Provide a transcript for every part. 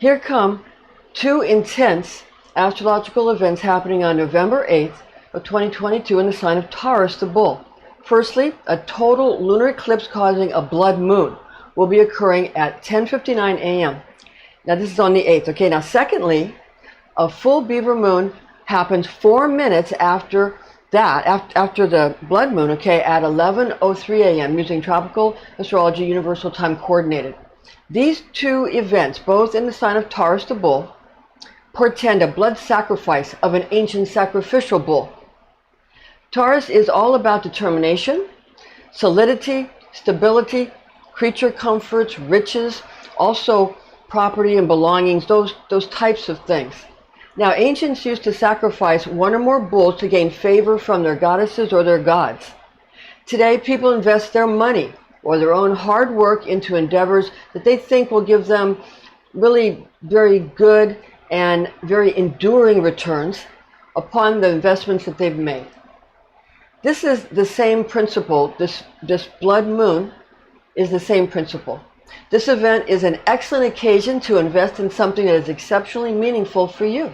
Here come two intense astrological events happening on November 8th of 2022 in the sign of Taurus the Bull. Firstly, a total lunar eclipse causing a blood moon will be occurring at 10:59 a.m. Now this is on the 8th. Okay, now secondly, a full Beaver Moon happens 4 minutes after that, after the blood moon, okay, at 11:03 a.m. using Tropical Astrology Universal Time Coordinated. These two events, both in the sign of Taurus the Bull, portend a blood sacrifice of an ancient sacrificial bull. Taurus is all about determination, solidity, stability, creature comforts, riches, also property and belongings, those types of things. Now, ancients used to sacrifice one or more bulls to gain favor from their goddesses or their gods. Today, people invest their money or their own hard work into endeavors that they think will give them really very good and very enduring returns upon the investments that they've made. This is the same principle. This blood moon is the same principle. This event is an excellent occasion to invest in something that is exceptionally meaningful for you.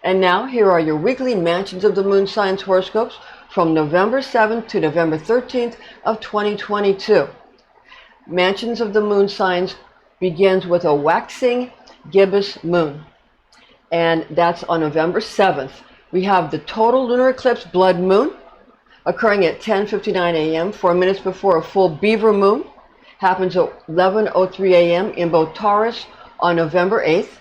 And now, here are your weekly Mansions of the Moon Signs horoscopes from November 7th to November 13th of 2022. Mansions of the Moon Signs begins with a waxing gibbous moon, and that's on November 7th. We have the total lunar eclipse blood moon occurring at 10:59 a.m., 4 minutes before a full Beaver Moon. Happens at 11:03 a.m. in both Taurus on November 8th.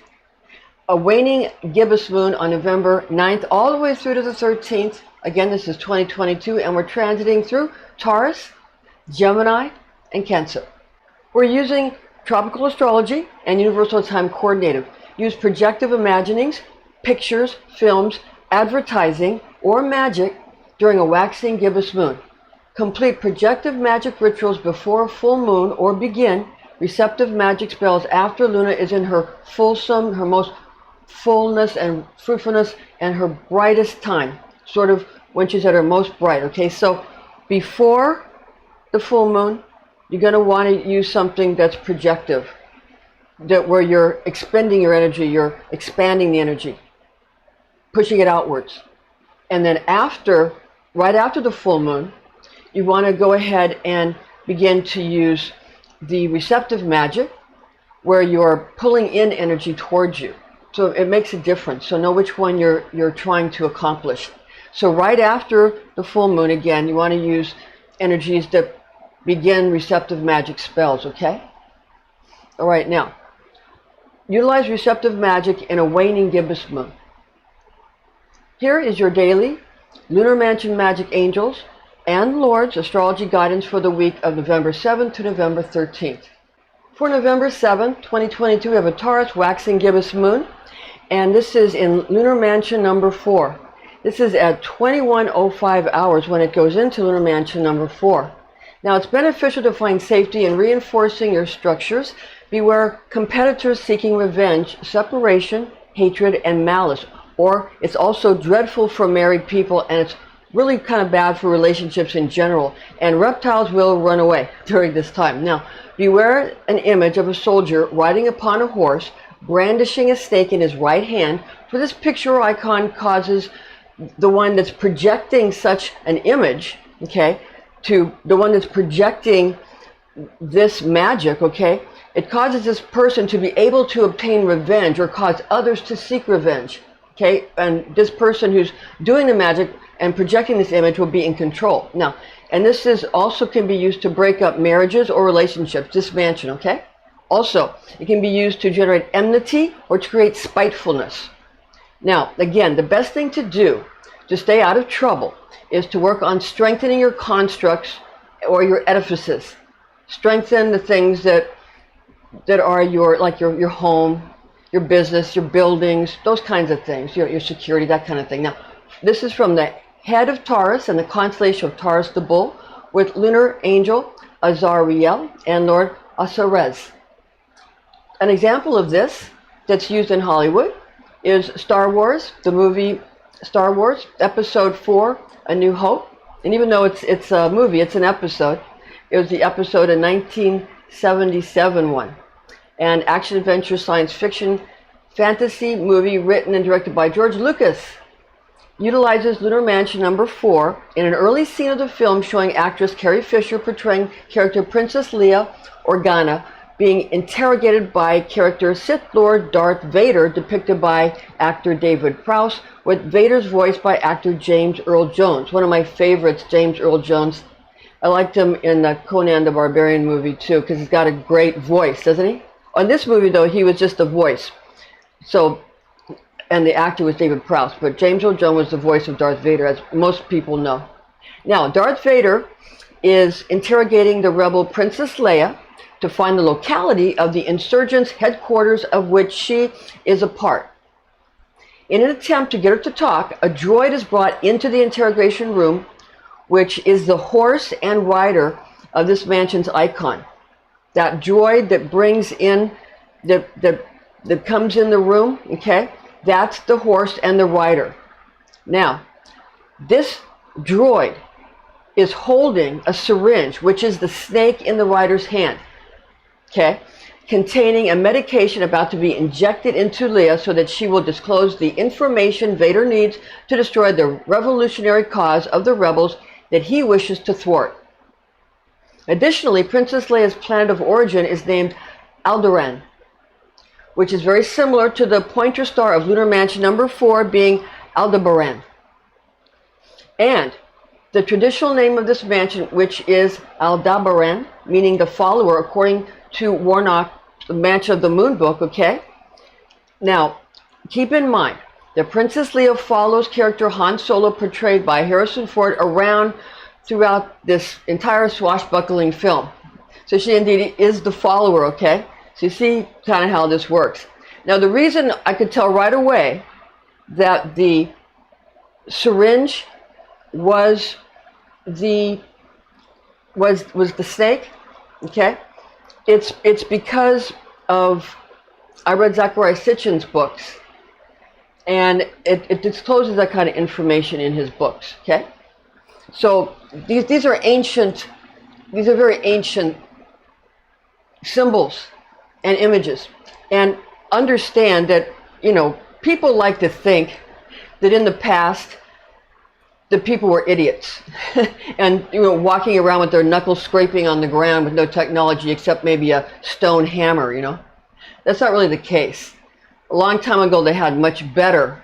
A waning gibbous moon on November 9th all the way through to the 13th. Again, this is 2022, and we're transiting through Taurus, Gemini, and Cancer. We're using Tropical Astrology and Universal Time Coordinated. Use projective imaginings, pictures, films, advertising, or magic during a waxing gibbous moon. Complete projective magic rituals before a full moon, or begin receptive magic spells after Luna is in her fulsome, her most fullness and fruitfulness and her brightest time, sort of when she's at her most bright. Okay, so before the full moon, you're going to want to use something that's projective, that where you're expending your energy, you're expanding the energy, pushing it outwards. And then after, right after the full moon, you want to go ahead and begin to use the receptive magic, where you're pulling in energy towards you. So it makes a difference. So know which one you're trying to accomplish. So right after the full moon, again, you want to use energies that begin receptive magic spells, okay? All right, now, utilize receptive magic in a waning gibbous moon. Here is your daily Lunar Mansion Magic Angels and Lords astrology guidance for the week of November 7th to November 13th. For November 7th, 2022, we have a Taurus waxing gibbous moon, and this is in Lunar Mansion number 4. This is at 21:05 hours when it goes into Lunar Mansion number 4. Now, it's beneficial to find safety in reinforcing your structures. Beware competitors seeking revenge, separation, hatred, and malice. Or it's also dreadful for married people, and it's really kind of bad for relationships in general. And reptiles will run away during this time. Now, beware an image of a soldier riding upon a horse, brandishing a stake in his right hand, for this picture or icon causes the one that's projecting such an image, okay, to the one that's projecting this magic, okay, it causes this person to be able to obtain revenge or cause others to seek revenge, okay, and this person who's doing the magic and projecting this image will be in control. Now, and this is also can be used to break up marriages or relationships, this mansion, okay? Also, it can be used to generate enmity or to create spitefulness. Now, again, the best thing to do to stay out of trouble is to work on strengthening your constructs or your edifices. Strengthen the things that are your home, your business, your buildings, those kinds of things, your security, that kind of thing. Now, this is from the head of Taurus and the constellation of Taurus the Bull with lunar angel Azariel and Lord Asuras. An example of this that's used in Hollywood is Star Wars, the movie Star Wars, Episode 4, A New Hope. And even though it's a movie, it's an episode. It was the episode in 1977 one. And action-adventure science fiction fantasy movie written and directed by George Lucas utilizes Lunar Mansion number 4 in an early scene of the film showing actress Carrie Fisher portraying character Princess Leia Organa being interrogated by character Sith Lord Darth Vader, depicted by actor David Prowse, with Vader's voiced by actor James Earl Jones. One of my favorites, James Earl Jones. I liked him in the Conan the Barbarian movie too, because he's got a great voice, doesn't he? On this movie, though, he was just a voice. So, and the actor was David Prowse, but James Earl Jones was the voice of Darth Vader, as most people know. Now, Darth Vader is interrogating the rebel Princess Leia to find the locality of the insurgents' headquarters, of which she is a part. In an attempt to get her to talk, a droid is brought into the interrogation room, which is the horse and rider of this mansion's icon. That droid that brings in, that comes in the room, okay, that's the horse and the rider. Now, this droid is holding a syringe, which is the snake in the rider's hand, okay, containing a medication about to be injected into Leia so that she will disclose the information Vader needs to destroy the revolutionary cause of the rebels that he wishes to thwart. Additionally, Princess Leia's planet of origin is named Alderaan, which is very similar to the pointer star of Lunar Mansion number 4 being Aldebaran. And the traditional name of this mansion, which is Aldebaran, meaning the follower, according to Warnock, the Mansion of the Moon book, okay? Now, keep in mind that Princess Leia follows character Han Solo, portrayed by Harrison Ford, around throughout this entire swashbuckling film. So she indeed is the follower, okay? So you see kind of how this works. Now, the reason I could tell right away that the syringe was the snake, okay? It's because of, I read Zecharia Sitchin's books, and it discloses that kind of information in his books, okay? So these are very ancient symbols and images. And understand that, you know, people like to think that in the past the people were idiots and, you know, walking around with their knuckles scraping on the ground with no technology except maybe a stone hammer, you know. That's not really the case. A long time ago they had much better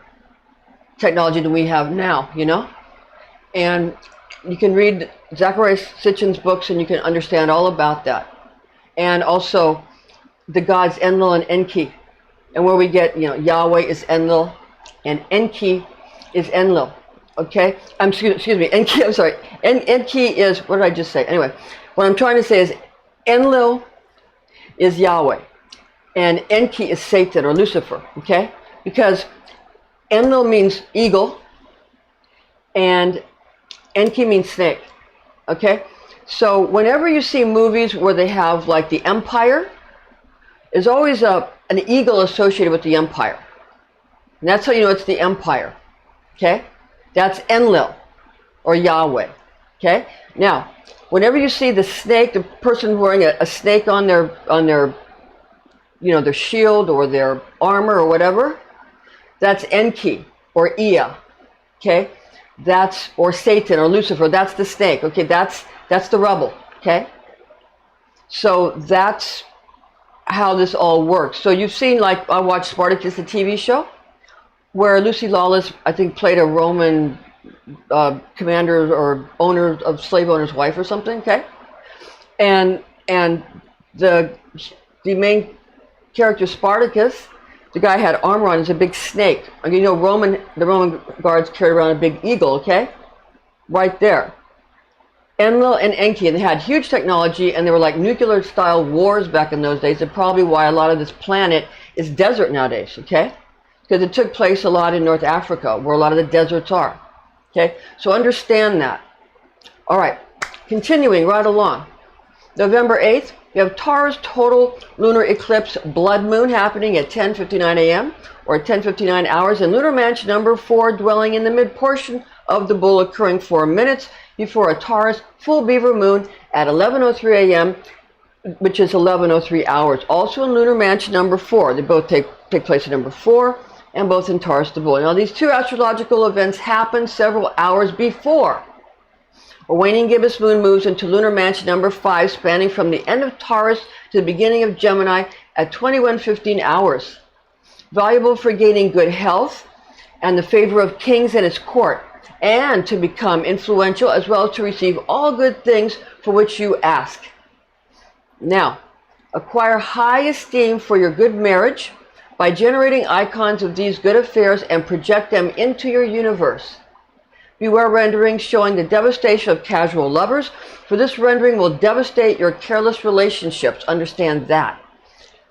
technology than we have now, you know. And you can read Zecharia Sitchin's books and you can understand all about that. And also the gods Enlil and Enki. And where we get, you know, Yahweh is Enlil and Enki is Enlil. Okay? Excuse me, Enki, I'm sorry. Enki is, what did I just say? Anyway, what I'm trying to say is Enlil is Yahweh and Enki is Satan or Lucifer, okay? Because Enlil means eagle and Enki means snake, okay? So whenever you see movies where they have like the Empire, there's always an eagle associated with the Empire. And that's how you know it's the Empire, okay? That's Enlil or Yahweh, okay? Now, whenever you see the snake, the person wearing a snake on their, you know, their shield or their armor or whatever, that's Enki or Ea, okay? That's, or Satan or Lucifer, that's the snake, okay? That's the rebel, okay? So that's how this all works. So you've seen, like, I watched Spartacus, the TV show, where Lucy Lawless, I think, played a Roman commander or owner of slave owner's wife or something, okay? And the main character, Spartacus, the guy had armor on, is a big snake. You know, the Roman guards carried around a big eagle, okay? Right there. Enlil and Enki, and they had huge technology, and they were like nuclear-style wars back in those days. That's probably why a lot of this planet is desert nowadays, okay? Because it took place a lot in North Africa, where a lot of the deserts are, okay? So understand that. All right, continuing right along. November 8th, You have Taurus Total Lunar Eclipse Blood Moon happening at 10:59 a.m. or 10:59 hours, and Lunar Mansion number 4 dwelling in the mid portion of the Bull occurring 4 minutes before a Taurus full Beaver Moon at 11:03 a.m., which is 11:03 hours. Also in Lunar Mansion number 4. They both take place at number 4 and both in Taurus the Bull. Now these two astrological events happen several hours before a waning gibbous moon moves into Lunar Mansion number 5, spanning from the end of Taurus to the beginning of Gemini at 21:15 hours. Valuable for gaining good health and the favor of kings and his court, and to become influential, as well as to receive all good things for which you ask. Now, acquire high esteem for your good marriage by generating icons of these good affairs and project them into your universe. Beware renderings showing the devastation of casual lovers, for this rendering will devastate your careless relationships. Understand that.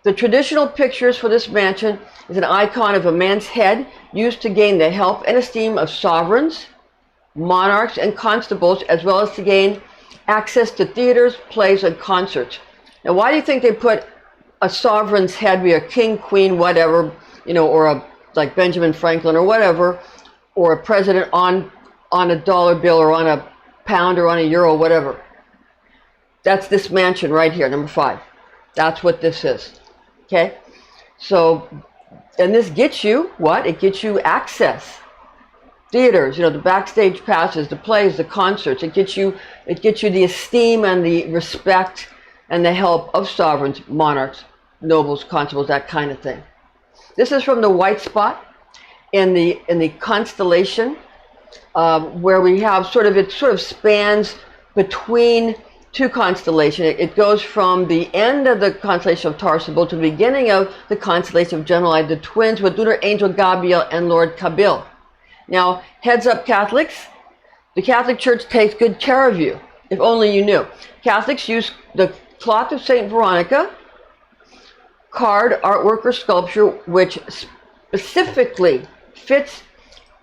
The traditional pictures for this mansion is an icon of a man's head used to gain the help and esteem of sovereigns, monarchs, and constables, as well as to gain access to theaters, plays, and concerts. Now, why do you think they put a sovereign's head, be a king, queen, whatever, or like Benjamin Franklin or whatever, or a president on a dollar bill or on a pound or on a euro, whatever? That's this mansion right here, number 5. That's what this is. Okay? So, and this gets you what? It gets you access. Theaters, the backstage passes, the plays, the concerts. It gets you the esteem and the respect and the help of sovereigns, monarchs, nobles, constables, that kind of thing. This is from the white spot in the constellation, where we have it sort of spans between two constellations. It goes from the end of the constellation of Taurus the Bull to the beginning of the constellation of Gemini, the twins, with lunar angel Gabriel and Lord Kabil. Now, heads up Catholics, the Catholic Church takes good care of you, if only you knew. Catholics use the cloth of Saint Veronica, card, artwork, or sculpture, which specifically fits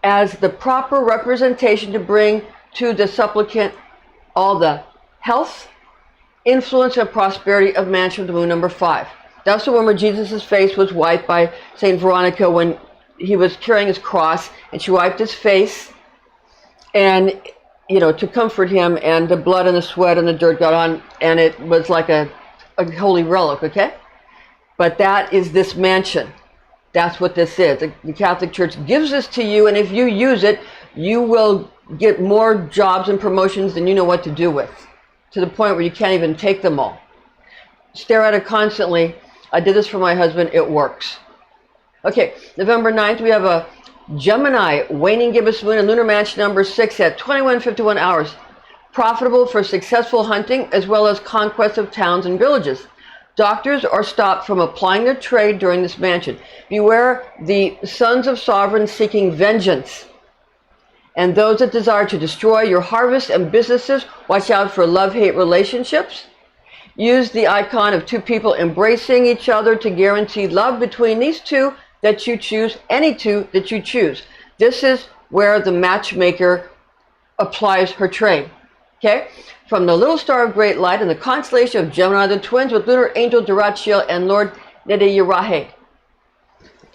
as the proper representation to bring to the supplicant all the health, influence, and prosperity of Mansion of the Moon number 5. That's the one where Jesus' face was wiped by Saint Veronica when he was carrying his cross, and she wiped his face, and to comfort him, and the blood and the sweat and the dirt got on, and it was like a holy relic, okay? But that is this mansion. That's what this is. The Catholic Church gives this to you, and if you use it, you will get more jobs and promotions than you know what to do with, to the point where you can't even take them all. Stare at it constantly. I did this for my husband. It works. Okay, November 9th, we have a Gemini waning gibbous moon in Lunar Mansion number 6 at 21:51 hours. Profitable for successful hunting as well as conquest of towns and villages. Doctors are stopped from applying their trade during this mansion. Beware the sons of sovereigns seeking vengeance, and those that desire to destroy your harvest and businesses. Watch out for love-hate relationships. Use the icon of two people embracing each other to guarantee love between these two that you choose, any two that you choose. This is where the matchmaker applies her trade. Okay? From the little star of great light in the constellation of Gemini, the twins, with lunar angel Durachiel and Lord Nedeyirahe.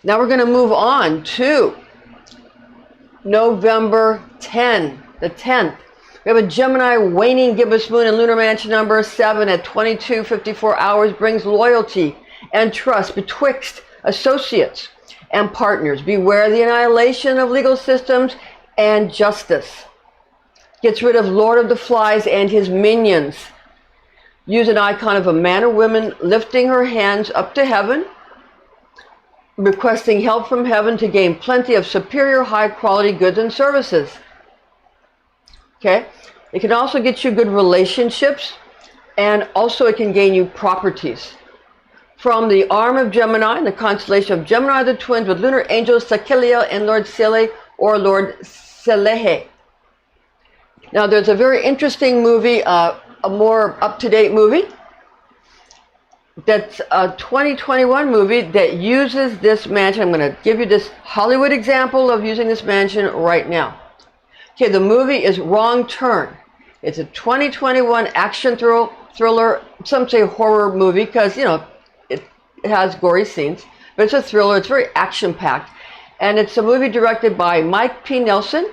Now we're going to move on to November 10, the 10th. We have a Gemini waning gibbous moon in Lunar Mansion number 7 at 22:54 hours, brings loyalty and trust betwixt associates and partners. Beware the annihilation of legal systems and justice. Gets rid of Lord of the Flies and his minions. Use an icon of a man or woman lifting her hands up to heaven, requesting help from heaven to gain plenty of superior high quality goods and services. Okay? It can also get you good relationships, and also it can gain you properties. From the arm of Gemini, in the constellation of Gemini, the twins, with lunar angels Sakiliel and Lord Sele or Lord Selehe. Now there's a very interesting movie, a more up-to-date movie, that's a 2021 movie that uses this mansion. I'm going to give you this Hollywood example of using this mansion right now. Okay, the movie is Wrong Turn. It's a 2021 action thriller some say horror movie because, you know, it has gory scenes, but it's a thriller. It's very action-packed. And it's a movie directed by Mike P. Nelson,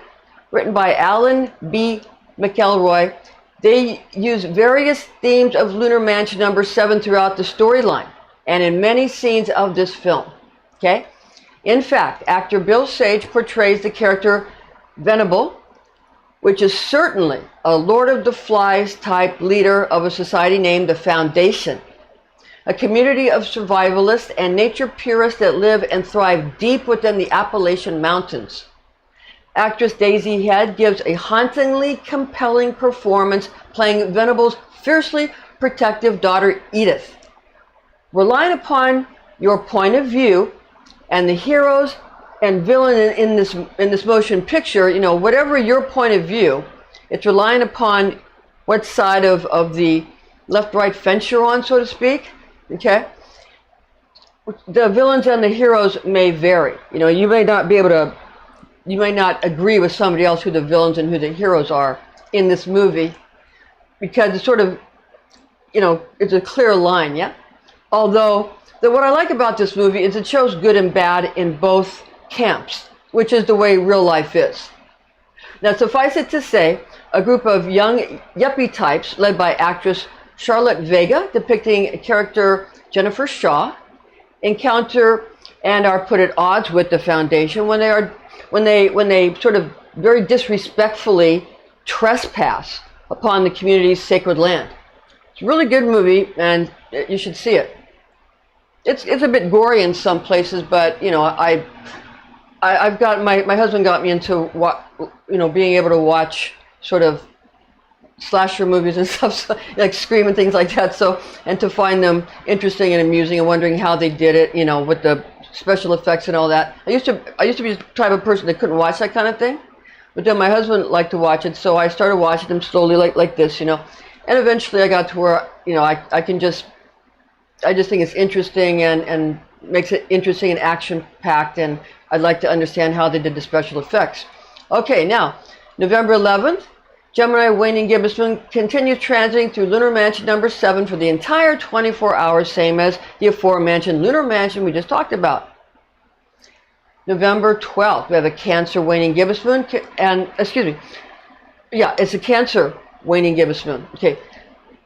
written by Alan B. McElroy. They use various themes of Lunar Mansion number 7 throughout the storyline and in many scenes of this film. Okay? In fact, actor Bill Sage portrays the character Venable, which is certainly a Lord of the Flies type leader of a society named the Foundation, a community of survivalists and nature purists that live and thrive deep within the Appalachian Mountains. Actress Daisy Head gives a hauntingly compelling performance playing Venable's fiercely protective daughter Edith. Relying upon your point of view and the heroes and villain in this motion picture, you know, whatever your point of view, it's relying upon what side of the left-right fence you're on, so to speak. Okay? The villains and the heroes may vary. You know, you may not be able to, you may not agree with somebody else who the villains and who the heroes are in this movie, because it's sort of, you know, it's a clear line, yeah? Although, what I like about this movie is it shows good and bad in both camps, which is the way real life is. Now, suffice it to say, a group of young yuppie types led by actress Charlotte Vega, depicting character Jennifer Shaw, encounter and are put at odds with the Foundation when they sort of very disrespectfully trespass upon the community's sacred land. It's a really good movie, and you should see it. It's a bit gory in some places, but you know, I've got my husband got me into being able to watch sort of slasher movies and stuff, like Scream and things like that. So, and to find them interesting and amusing and wondering how they did it, you know, with the special effects and all that. I used to be the type of person that couldn't watch that kind of thing, but then my husband liked to watch it, so I started watching them slowly, like this, you know, and eventually I got to where, you know, I just think it's interesting and makes it interesting and action-packed, and I'd like to understand how they did the special effects. Okay, now, November 11th, Gemini waning gibbous moon continues transiting through lunar mansion number 7 for the entire 24 hours, same as the aforementioned lunar mansion we just talked about. November 12th, we have a Cancer waning gibbous moon, and, it's a Cancer waning gibbous moon. Okay,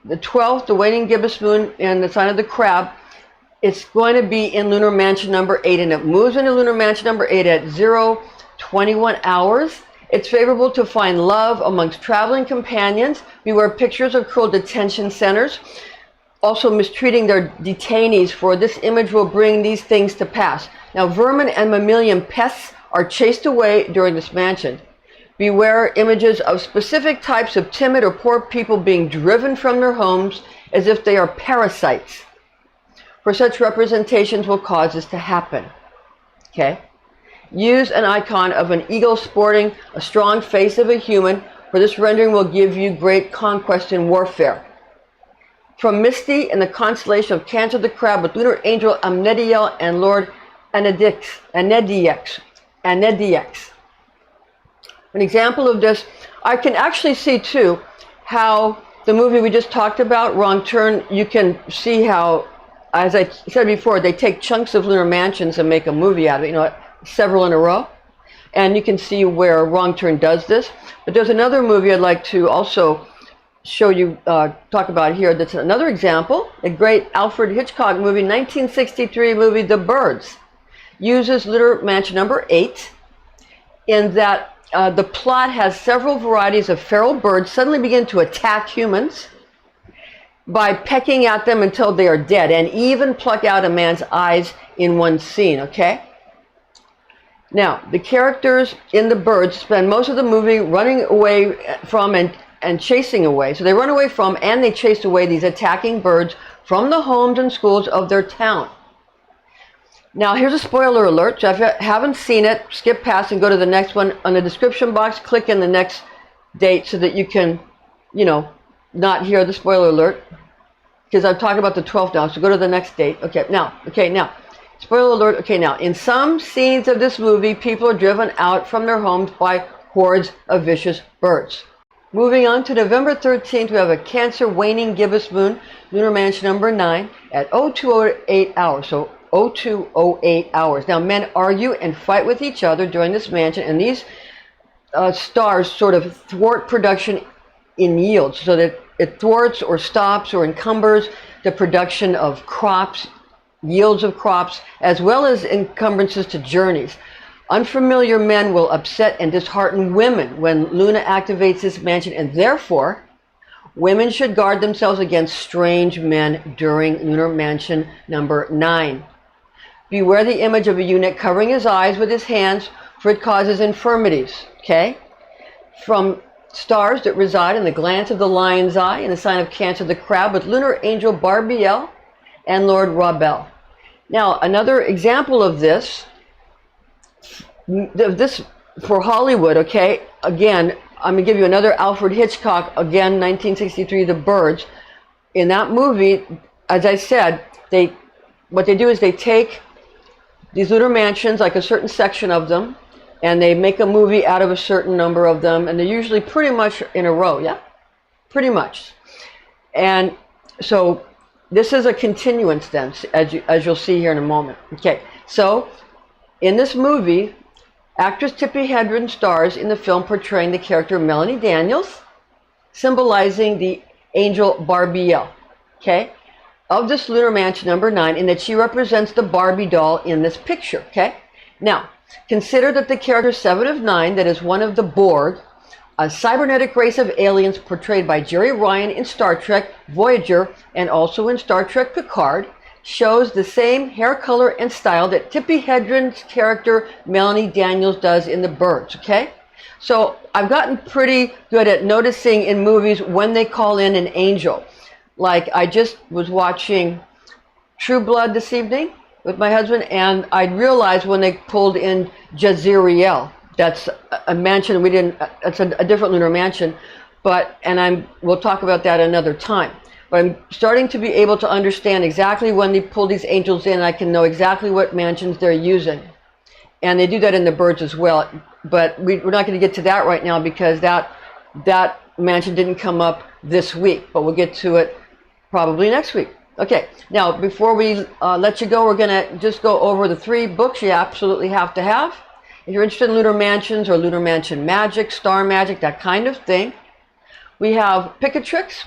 the 12th, the waning gibbous moon in the sign of the Crab, it's going to be in lunar mansion number 8, and it moves into lunar mansion number 8 at 0:21 hours. It's favorable to find love amongst traveling companions. Beware pictures of cruel detention centers, also mistreating their detainees, for this image will bring these things to pass. Now, vermin and mammalian pests are chased away during this mansion. Beware images of specific types of timid or poor people being driven from their homes as if they are parasites, for such representations will cause this to happen. Okay? Use an icon of an eagle sporting a strong face of a human, for this rendering will give you great conquest in warfare. From Misty in the constellation of Cancer the Crab with lunar angel Amnediel and Lord Anedix. An example of this, I can actually see too how the movie we just talked about, Wrong Turn, you can see how, as I said before, they take chunks of lunar mansions and make a movie out of it, you know, several in a row, and you can see where Wrong Turn does this. But there's another movie I'd like to also show you, talk about here, that's another example, a great Alfred Hitchcock movie, 1963 movie, The Birds, uses lunar mansion number 8 in that the plot has several varieties of feral birds suddenly begin to attack humans by pecking at them until they are dead, and even pluck out a man's eyes in one scene, okay? Now, the characters in The Birds spend most of the movie running away from and chasing away. So they run away from and they chase away these attacking birds from the homes and schools of their town. Now, here's a spoiler alert. So if you haven't seen it, skip past and go to the next one. On the description box, click in the next date so that you can, you know, not hear the spoiler alert, because I'm talking about the 12th now. So go to the next date. Okay, now. Spoiler alert, okay, now, in some scenes of this movie, people are driven out from their homes by hordes of vicious birds. Moving on to November 13th, we have a Cancer waning gibbous moon, lunar mansion number 9 at 0208 hours. So 0208 hours. Now, men argue and fight with each other during this mansion, and these stars sort of thwart production in yields, so that it thwarts or stops or encumbers the production of crops, yields of crops, as well as encumbrances to journeys. Unfamiliar men will upset and dishearten women when Luna activates this mansion, and therefore, women should guard themselves against strange men during lunar mansion number 9. Beware the image of a eunuch covering his eyes with his hands, for it causes infirmities. Okay? From stars that reside in the glance of the lion's eye, in the sign of Cancer, the crab, with lunar angel Barbiel and Lord Rabel. Now, another example of this for Hollywood, okay, again, I'm going to give you another Alfred Hitchcock, again, 1963, The Birds. In that movie, as I said, what they do is they take these lunar mansions, like a certain section of them, and they make a movie out of a certain number of them, and they're usually pretty much in a row, yeah? Pretty much. And so this is a continuance then, as you'll see here in a moment. Okay, so in this movie, actress Tippi Hedren stars in the film portraying the character Melanie Daniels, symbolizing the angel Barbiel, okay, of this lunar mansion number 9, in that she represents the Barbie doll in this picture, okay? Now, consider that the character 7 of 9, that is one of the Borg, a cybernetic race of aliens portrayed by Jerry Ryan in Star Trek Voyager and also in Star Trek Picard, shows the same hair color and style that Tippi Hedren's character Melanie Daniels does in The Birds, okay? So I've gotten pretty good at noticing in movies when they call in an angel. Like, I just was watching True Blood this evening with my husband, and I realized when they pulled in Jezreel. That's a mansion it's a different lunar mansion, we'll talk about that another time. But I'm starting to be able to understand exactly when they pull these angels in. I can know exactly what mansions they're using. And they do that in The Birds as well. But we're not going to get to that right now, because that mansion didn't come up this week. But we'll get to it probably next week. Okay, now before we let you go, we're going to just go over the 3 books you absolutely have to have. If you're interested in lunar mansions or lunar mansion magic, star magic, that kind of thing, we have Picatrix,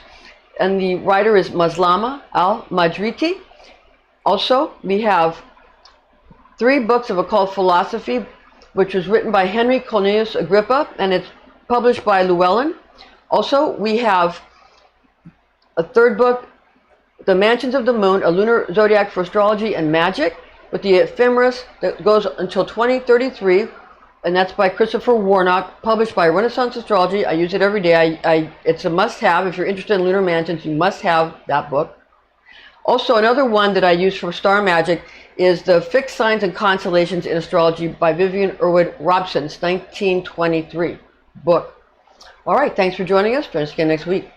and the writer is Maslama Al-Madriti. Also, we have 3 books of occult philosophy, which was written by Henry Cornelius Agrippa, and it's published by Llewellyn. Also, we have a 3rd book, The Mansions of the Moon, a lunar zodiac for astrology and magic, with the ephemeris that goes until 2033, and that's by Christopher Warnock, published by Renaissance Astrology. I use it every day. It's a must-have. If you're interested in lunar mansions, you must have that book. Also, another one that I use for star magic is the Fixed Signs and Constellations in Astrology by Vivian Irwood Robson's 1923 book. All right, thanks for joining us. Join us again next week.